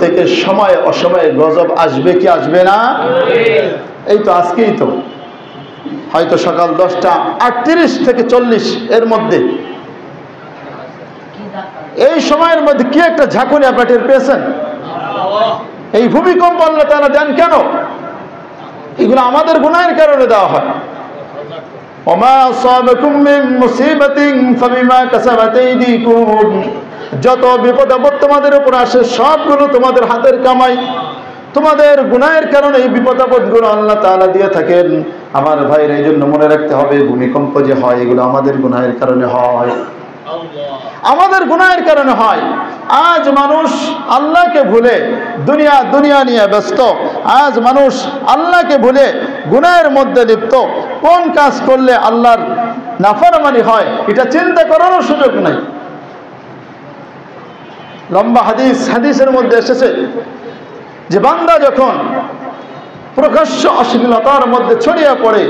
থেকে সময় অসময়ে গজব আসবে কি আসবে না? এই তো আজকেই তো হয়তো সকাল 10:38 থেকে 40 এর মধ্যে, এই সময়ের মধ্যে কি একটা ঝাঁকুনি আপনারা টের পেয়েছেন? এই ভূমিকম্প আল্লাহ তাআলা দেন কেন? এগুলো আমাদের গুনাহের কারণে দেওয়া হয়। ওমা আসাবাকুম মিন মুসিবাতিন ফাবিমা কাসাবাত আইদিকুম, যত বিপদ আপদ তোমাদের উপর আসে সবগুলো তোমাদের হাতের কামাই, তোমাদের গুনাহের কারণে এই বিপদ আপদগুলো আল্লাহ তাআলা দিয়ে থাকেন। আমার ভাইরা, এই জন্য মনে রাখতে হবে ভূমিকম্প যে হয় এগুলো আমাদের গুনাহের কারণে হয়, আমাদের গুনাহের কারণে হয়। আজ মানুষ আল্লাহকে ভুলে দুনিয়া নিয়ে ব্যস্ত, আজ মানুষ আল্লাহকে ভুলে গুনাহের মধ্যে লিপ্ত। কোন কাজ করলে আল্লাহর নাফরমানি হয় এটা চিন্তা করারও সুযোগ নাই। লম্বা হাদিসের মধ্যে এসেছে যে বান্দা যখন প্রকাশ্য অশ্লীলতার মধ্যে ছড়িয়ে পড়ে,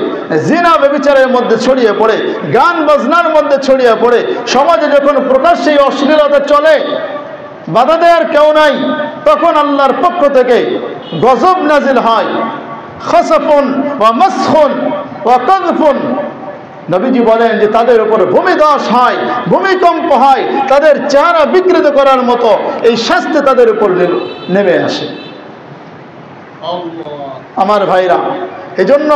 জিনা ব্যভিচারের মধ্যে ছড়িয়ে পড়ে, গান বাজনার মধ্যে ছড়িয়ে পড়ে, সমাজে যখন প্রকাশ্যে অশ্লীলতা চলে, বাধা দেওয়ার কেউ নাই, তখন আল্লাহর পক্ষ থেকে গজব নাজিল হয়। খাসাফুন ওয়া মাসখুন ওয়া কাযফুন, নবীজি বলেন যে তাদের উপর ভূমিধস হয়, ভূমিকম্প হয়, তাদের চেহারা বিকৃত করার মতো এই শাস্তি তাদের উপর নেমে আসে। আমার ভাইরা, এজন্য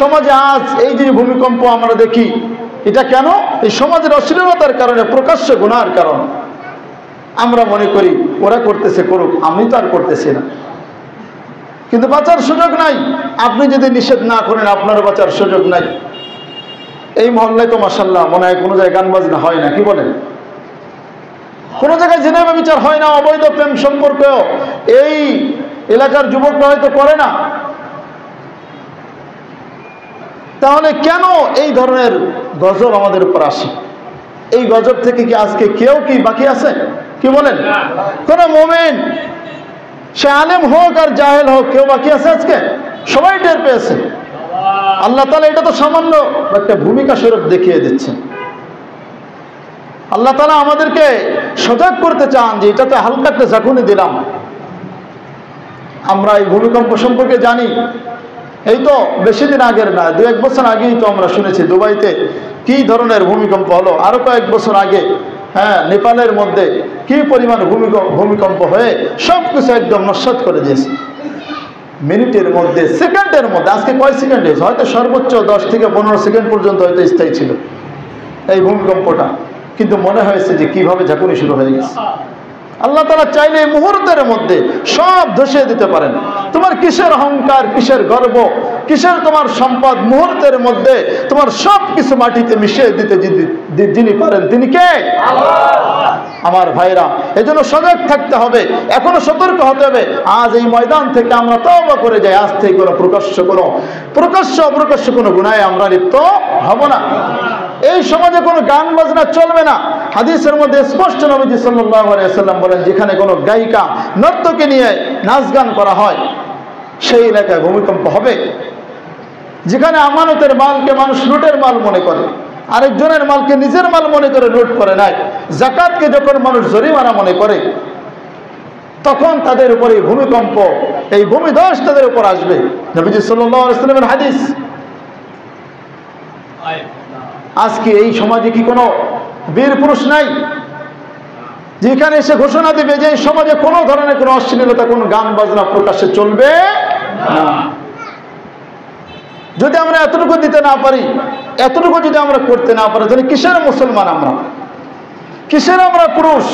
সমাজে আজ এই যে ভূমিকম্প আমরা দেখি, এটা কেন? এই সমাজের অশ্লীলতার কারণে, প্রকাশ্য গুনার কারণ। আমরা মনে করি ওরা করতেছে করুক, আমি তো আর করতেছি না, কিন্তু বাঁচার সুযোগ নাই। আপনি যদি নিষেধ না করেন আপনারও বাঁচার সুযোগ নাই। এই মহল্লায় তো মাশাআল্লাহ মনে হয় কোনো জায়গায় গান বাজনা হয় না, কি বলেন? কোনো জায়গায় জিনা ব্যভিচার হয় না, অবৈধ প্রেম সম্পর্কেও এই এলাকার যুবকরা হয়তো করে না। তাহলে কেন এই ধরনের গজব আমাদের উপর আসে? এই গজব থেকে কি আজকে কেউ কি বাকি আছে? কি বলেন? কোন মুমিন, সে আলেম হোক আর জাহেল হোক, কেউ বাকি আছে আজকে? সবাই টের পেয়েছে। আল্লাহ তাআলা এটা তো সামান্য একটা ভূমিকা স্বরূপ দেখিয়ে দিচ্ছেন। আল্লাহ তাআলা আমাদেরকে সজাগ করতে চান যে এটাতে হালকা একটা ঝাঁকুনি দিলাম। আমরা এই ভূমিকম্প সম্পর্কে জানি, এই তো বেশি দিন আগের না, 2-1 বছর আগেই তো আমরা শুনেছি দুবাইতে কি ধরনের ভূমিকম্প হলো। আরো কয়েক বছর আগে নেপালের মধ্যে কি পরিমাণ ভূমিকম্প হয়ে সবকিছু একদম নস্যাৎ করে দিয়েছে মিনিটের মধ্যে, সেকেন্ডের মধ্যে। আজকে কয় সেকেন্ড হয়েছে? হয়তো সর্বোচ্চ 10 থেকে 15 সেকেন্ড পর্যন্ত হয়তো স্থায়ী ছিল এই ভূমিকম্পটা, কিন্তু মনে হয়েছে যে কিভাবে ঝাঁকুনি শুরু হয়ে গেছে। আল্লাহ তাআলা চাইলে এই মুহূর্তের মধ্যে সব ধসিয়ে দিতে পারেন। তোমার কিসের অহংকার, কিসের গর্ব, কিসের তোমার সম্পদ, মুহূর্তের মধ্যে তোমার সব কিছু মাটিতে মিশিয়ে দিতে যিনি পারেন তিনি কে? আল্লাহ। আমার ভাইরা, এজন্য সজাগ থাকতে হবে, এখনো সতর্ক হতে হবে। আজ এই ময়দান থেকে আমরা তওবা করে যাই, আজ থেকে কোনো প্রকাশ্য কোনো গুনাহে আমরা লিপ্ত হব না। এই সমাজে কোনো গান বাজনা চলবে না। হাদিসের মধ্যে স্পষ্ট নবীজি সাল্লাল্লাহু আলাইহি ওয়াসাল্লাম বলেন, যেখানে কোনো গায়িকা নর্তকী নিয়ে নাচ গান করা হয় সেই এলাকায় ভূমিকম্প হবে। যেখানে আমানতের মালকে মানুষ লুটের মাল মনে করে, আরেকজনের মালকে নিজের মাল মনে করে লুট করে নেয়, যাকাতকে যখন মানুষ জরিমানা মনে করে, তখন তাদের উপরে ভূমিকম্প, এই ভূমিধস তাদের উপর আসবে। নবীজি সাল্লাল্লাহু আলাইহি ওয়াসাল্লামের হাদিস। আজকে এই সমাজে কি কোনো বীর পুরুষ নাই যেখানে এসে ঘোষণা দিবে যে এই সমাজে কোনো ধরনের কোনো অশ্লীলতা, কোনো গান বাজনা প্রকাশ্যে চলবে না? যদি আমরা এতটুকু দিতে না পারি, এতটুকু যদি আমরা করতে না পারি, তাহলে কিসের মুসলমান আমরা, কিসের আমরা পুরুষ?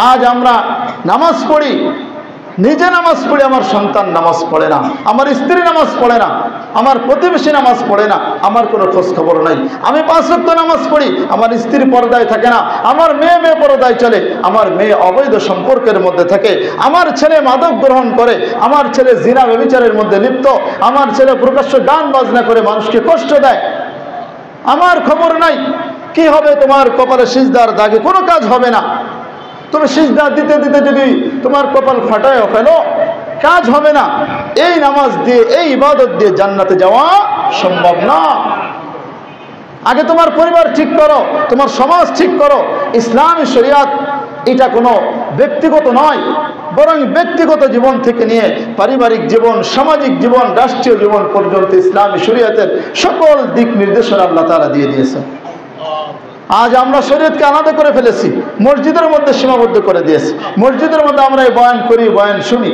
আজ আমরা নামাজ পড়ি, নিজে নামাজ পড়ি, আমার সন্তান নামাজ পড়ে না, আমার স্ত্রী নামাজ পড়ে না, আমার প্রতিবেশী নামাজ পড়ে না, আমার কোনো খোঁজ খবর নাই। আমি 5 ওয়াক্ত নামাজ পড়ি, আমার স্ত্রী পর্দায় থাকে না, আমার মেয়ে পর্দায় চলে, আমার মেয়ে অবৈধ সম্পর্কের মধ্যে থাকে, আমার ছেলে মাদক গ্রহণ করে, আমার ছেলে জিনা ব্যভিচারের মধ্যে লিপ্ত, আমার ছেলে প্রকাশ্য গান বাজনা করে মানুষকে কষ্ট দেয়, আমার খবর নাই। কি হবে তোমার কপালে সিজদার দাগে? কোনো কাজ হবে না। তুমি সিজদা দিতে দিতে যদি তোমার কপাল ফাটায় ফেলো, কাজ হবে না। এই নামাজ দিয়ে, এই ইবাদত দিয়ে জান্নাতে যাওয়া সম্ভব না। আগে তোমার পরিবার ঠিক করো, তোমার সমাজ ঠিক করো। ইসলামী শরিয়াত এটা কোনো ব্যক্তিগত নয়, বরং ব্যক্তিগত জীবন থেকে নিয়ে পারিবারিক জীবন, সামাজিক জীবন, রাষ্ট্রীয় জীবন পর্যন্ত ইসলামী শরীয়তের সকল দিক নির্দেশনা আল্লাহ তাআলা দিয়ে দিয়েছেন। আজ আমরা শরীয়তকে আলাদা করে ফেলেছি, মসজিদের মধ্যে সীমাবদ্ধ করে দিয়েছি। মসজিদের মধ্যে আমরা এই বয়ান করি, বয়ান শুনি,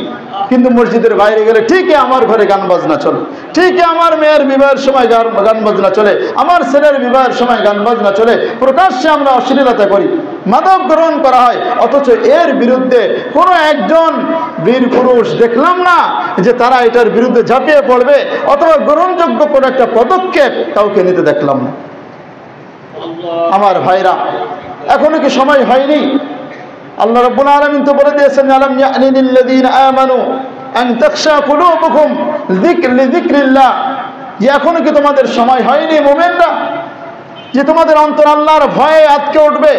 কিন্তু মসজিদের বাইরে গেলে ঠিকই আমার ঘরে গান বাজনা চলে, ঠিকই আমার মেয়ের বিবাহের সময় গান বাজনা চলে, আমার ছেলের বিবাহের সময় গান বাজনা চলে, প্রকাশ্যে আমরা অশ্লীলতা করি, মাদক গ্রহণ করা হয়। অথচ এর বিরুদ্ধে কোনো একজন বীর পুরুষ দেখলাম না যে তারা এটার বিরুদ্ধে ঝাঁপিয়ে পড়বে, অথবা গ্রহণযোগ্য কোনো একটা পদক্ষেপ কাউকে নিতে দেখলাম না। আমার ভাইরা, এখনো কি সময় হয়নি? আল্লাহ রাব্বুল আলামিন তো বলে দিয়েছেন, আলাম ইয়ানি লিল্লাযীনা আমানু আন তাখশা কুলুবুহুম লিযিকরিল্লাহ, যে এখনো কি তোমাদের সময় হয়নি মুমিনরা, যে তোমাদের অন্তর আল্লাহর ভয়ে আটকে উঠবে?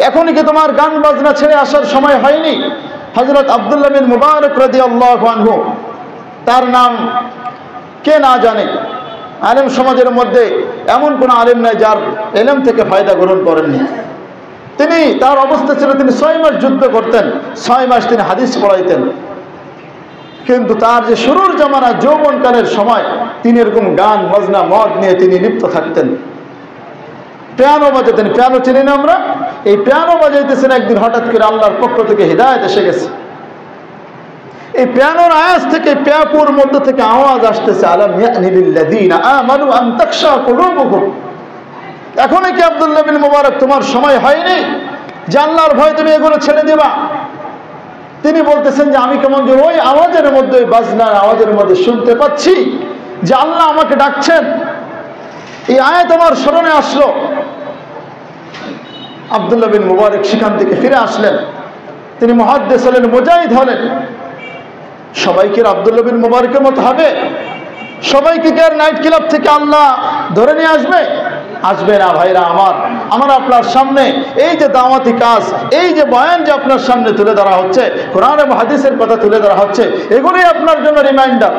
এখনো কি তোমার গান বাজনা ছেড়ে আসার সময় হয়নি? হযরত আব্দুল্লাহ বিন মুবারক রাদিয়াল্লাহু আনহু, তার নাম কে না জানে? আলেম সমাজের মধ্যে এমন কোনো আলেম নাই যার ইলম থেকে ফায়দা গ্রহণ করেননি। তিনি, তার অবস্থা ছিল তিনি 6 মাস যুদ্ধ করতেন, 6 মাস তিনি হাদিস পড়াইতেন, কিন্তু তার যে শুরুর জামানা যৌবনকালের সময় তিনি এরকম গান বাজনা মদ নিয়ে তিনি লিপ্ত থাকতেন। পিয়ানো বাজাতেন, পিয়ানো চিনি না আমরা? এই পিয়ানো বাজাইতেছেন, একদিন হঠাৎ করে আল্লাহর পক্ষ থেকে হিদায়াত এসে গেছে। এই পিয়ানোর আওয়াজ থেকে, পিয়াপুর মধ্য থেকে আওয়াজ আসতেছে, আলাম ইয়ানি লিল্লাযীনা আমানু আন তাখশা কুলুবুহুম। এখনো কি আব্দুল্লাহ বিন মুবারক তোমার সময় হয়নি যে আল্লাহর ভয় তুমি এগুলো ছেড়ে দিবা? তিনি বলতেছেন যে আমি কেমন যে ওই আওয়াজের মধ্যে, ওই বাজনার আওয়াজের মধ্যে শুনতে পাচ্ছি যে আল্লাহ আমাকে ডাকছেন। এই আয়াত আমার স্মরণে আসলো। আব্দুল্লাহ বিন মুবারক সেখান থেকে ফিরে আসলেন, তিনি মুহাদ্দিস হলেন, মুজাহিদ হলেন। সবাইকে আব্দুল্লাহ বিন মুবারকের মতো হবে? সবাইকে কি আর নাইট ক্লাব থেকে আল্লাহ ধরে নিয়ে আসবে? আসবে না ভাইরা আমার আপনার সামনে এই যে দাওয়াতি কাজ, এই যে বয়ান যে আপনার সামনে তুলে ধরা হচ্ছে, কোরআন এবং হাদিসের কথা তুলে ধরা হচ্ছে, এগুলোই আপনার জন্য রিমাইন্ডার।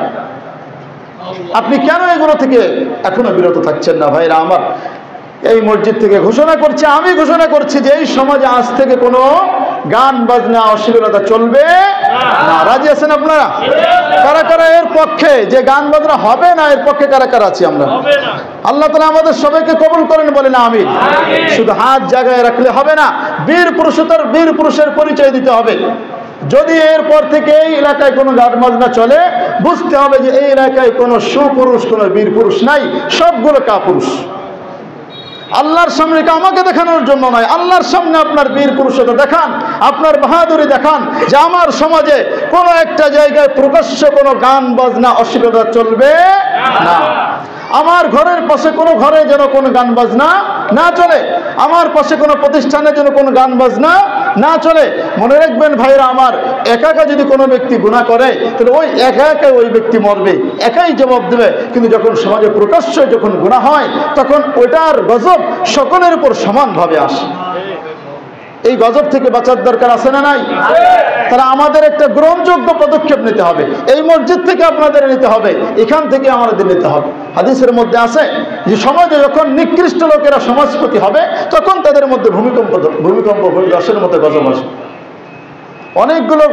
আপনি কেন এগুলো থেকে এখনো বিরত থাকছেন না ভাইরা আমার? এই মসজিদ থেকে ঘোষণা করছি, আমি ঘোষণা করছি যে এই সমাজে আজ থেকে কোনো গান বাজনা অশ্লীলতা চলবে না। রাজি আছেন আপনারা? কারা কারা এর পক্ষে যে গান বাজনা হবে না, এর পক্ষে কারা কারা আছি আমরা? আল্লাহ তাআলা আমাদের সবাইকে কবুল করেন, বলেন আমিন। শুধু হাত জায়গায় রাখলে হবে না, বীর পুরুষের পরিচয় দিতে হবে। যদি এরপর থেকে এই এলাকায় কোনো গান বাজনা চলে, বুঝতে হবে যে এই এলাকায় কোনো সুপুরুষ, কোনো বীর পুরুষ নাই, সবগুলো কাপুরুষ। আল্লাহর সামনে আমাকে দেখানোর জন্য নয়, আল্লাহর সামনে আপনার বীর পুরুষতা দেখান, আপনার বাহাদুরি দেখান যে আমার সমাজে কোনো একটা জায়গায় প্রকাশ্যে কোনো গান বাজনা অশ্লীলতা চলবে না। আমার ঘরের পাশে কোনো ঘরে যেন কোনো গান বাজনা না চলে, আমার পাশে কোনো প্রতিষ্ঠানে যেন কোনো গান বাজনা না চলে। মনে রাখবেন ভাইরা আমার, একা একা যদি কোনো ব্যক্তি গুনাহ করে তাহলে ওই একা একা ওই ব্যক্তি মরবে, একাই জবাব দেবে। কিন্তু যখন সমাজে প্রকাশ্যে যখন গুনাহ হয়, তখন ওটার গজব সকলের উপর সমানভাবে আসে। এই গজব থেকে বাঁচার দরকার আছে না নাই? তাহলে আমাদের একটা গ্রহণযোগ্য পদক্ষেপ নিতে হবে। এই মসজিদ থেকে আপনাদের নিতে হবে, এখান থেকে আমাদের নিতে হবে। হাদিসের মধ্যে আছে যে সমাজে যখন নিকৃষ্ট লোকেরা সমাজপতি হবে, তখন তাদের মধ্যে ভূমিকম্প ভূমিধসের মতো গজব আসবে। অনেকগুলো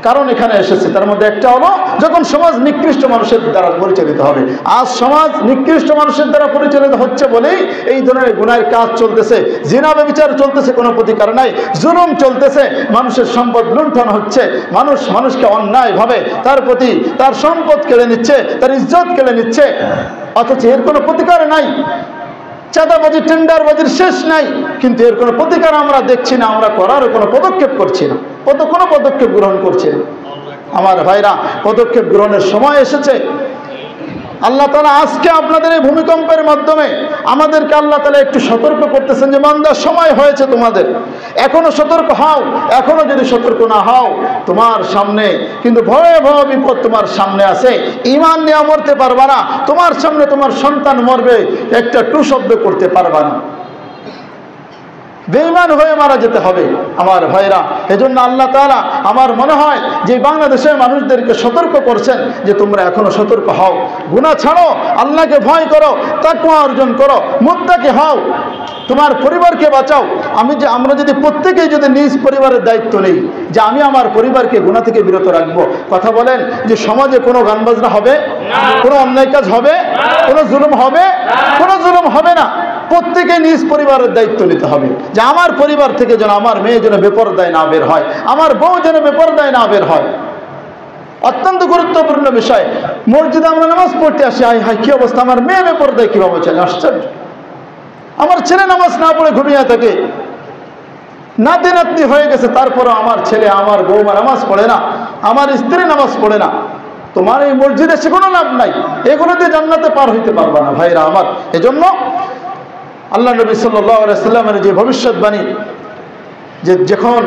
কারণ এখানে এসেছে, তার মধ্যে একটা হলো যখন সমাজ নিকৃষ্ট মানুষের দ্বারা পরিচালিত হবে। আজ সমাজ নিকৃষ্ট মানুষের দ্বারা পরিচালিত হচ্ছে বলেই এই ধরনের গুনাহের কাজ চলতেছে, জিনা ব্যভিচার চলতেছে, কোনো প্রতিকার নাই, জুলুম চলতেছে, মানুষের সম্পদ লুণ্ঠন হচ্ছে, মানুষকে অন্যায়ভাবে তার প্রতি তার সম্পদ কেড়ে নিচ্ছে, তার ইজ্জত কেড়ে নিচ্ছে, অথচ এর কোনো প্রতিকার নাই। চাঁদাবাজি, টেন্ডারবাজির শেষ নাই, কিন্তু এর কোনো প্রতিকার আমরা দেখছি না, আমরা করার কোনো পদক্ষেপ করছি না, কোনো পদক্ষেপ গ্রহণ করছি না। আমার ভাইরা, পদক্ষেপ গ্রহণের সময় এসেছে। আল্লাহ তাআলা আজকে আপনাদের এই ভূমিকম্পের মাধ্যমে আমাদেরকে আল্লাহ তাআলা একটু সতর্ক করতেছেন যে বান্দা, সময় হয়েছে তোমাদের, এখনো সতর্ক হও। এখনো যদি সতর্ক না হও, তোমার সামনে কিন্তু ভয়াবহ বিপদ তোমার সামনে আছে। ঈমান নিয়ে মরতে পারবা না, তোমার সামনে তোমার সন্তান মরবে, একটা টু শব্দ করতে পারবা না, বেঈমান হয়ে মারা যেতে হবে। আমার ভাইরা, এজন্য আল্লাহ তাআলা আমার মনে হয় যে বাংলাদেশের মানুষদেরকে সতর্ক করছেন যে তোমরা এখনো সতর্ক হও, গুনাহ ছাড়ো, আল্লাহকে ভয় করো, তাকওয়া অর্জন করো, মুত্তাকি হও। তোমার পরিবারকে বাঁচাও। আমরা যদি প্রত্যেকেই যদি নিজ পরিবারের দায়িত্ব নেই যে আমি আমার পরিবারকে গুনাহ থেকে বিরত রাখবো, কথা বলেন যে সমাজে কোনো গান বাজনা হবে, কোনো অন্যায় কাজ হবে, কোনো জুলুম হবে? কোনো জুলুম হবে না। প্রত্যেকে নিজ পরিবারের দায়িত্ব নিতে হবে যে আমার পরিবার থেকে যেন আমার মেয়ে যেন বেপরদায় না বের হয়, আমার বউ যেন বেপরদায় না বের হয়। অত্যন্ত গুরুত্বপূর্ণ বিষয়। মসজিদে আমরা নামাজ পড়তে আসি, হাই কি অবস্থা, আমার মেয়ে বেপরদায় কিভাবে চলে, আশ্চর্য। আমার ছেলে নামাজ না পড়ে ঘুমিয়ে থাকে, নাতি নাতনি হয়ে গেছে, তারপরও আমার ছেলে আমার বৌমা নামাজ পড়ে না, আমার স্ত্রী নামাজ পড়ে না। তোমার এই মসজিদে সে কোনো লাভ নাই, এগুলো দিয়ে জান্নাতে পার হইতে পারবা না ভাইরা আমার। এজন্য আল্লাহ নবী সাল্লাল্লাহু আলাইহি সাল্লামের যে ভবিষ্যৎবাণী যে যখন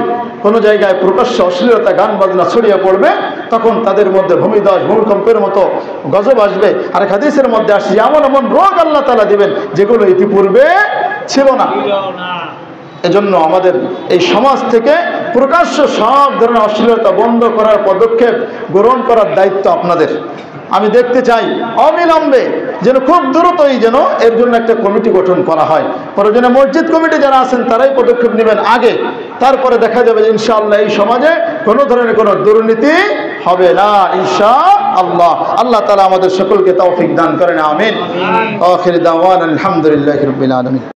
কোনো জায়গায় প্রকাশ্য অশ্লীলতা গান বাজনা ছড়িয়ে পড়বে তখন তাদের মধ্যে ভূমিধস ভূমিকম্পের মতো গজব আসবে। আর হাদিসের মধ্যে আসছে এমন এমন রোগ আল্লাহ তাআলা দিবেন যেগুলো ইতিপূর্বে ছিল না। এজন্য আমাদের এই সমাজ থেকে প্রকাশ্য সব ধরনের অশ্লীলতা বন্ধ করার পদক্ষেপ গ্রহণ করার দায়িত্ব আপনাদের। আমি দেখতে চাই অবিলম্বে যেন খুব দ্রুতই যেন এর জন্য একটা কমিটি গঠন করা হয়। প্রয়োজনে মসজিদ কমিটি যারা আছেন তারাই পদক্ষেপ নেবেন আগে, তারপরে দেখা যাবে যে ইনশাআল্লাহ এই সমাজে কোনো ধরনের কোনো দুর্নীতি হবে না ইনশাআল্লাহ। আল্লাহ তাআলা আমাদের সকলকে তৌফিক দান করেন, আমিন। আখির দাওয়ানা আলহামদুলিল্লাহি রাব্বিল আলামিন।